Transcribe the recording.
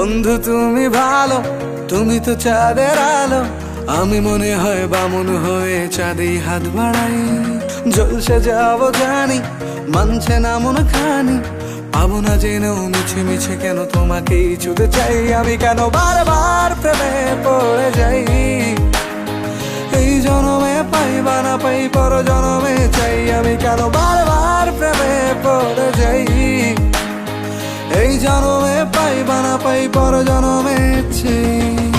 বন্ধু তুমি ভালো, তুমি তো চাঁদের আলো, আমি মনে হয় বামুন হয়ে চাঁদে হাত বাড়াই। জলসে যাবো জানি, মানছে না মন খানি, পাবো না জেনেও মিছে মিছে কেন তোমাকেই ছুতে চাই। আমি কেন বারবার প্রেমে পড়ে যাই, এই জনমে পাই বা না পাই পর জনমে চাই। আমি কেন বারবার প্রেমে পড়ে যাই, এই জনমে পাই বা না পাই পর জনমে চাই।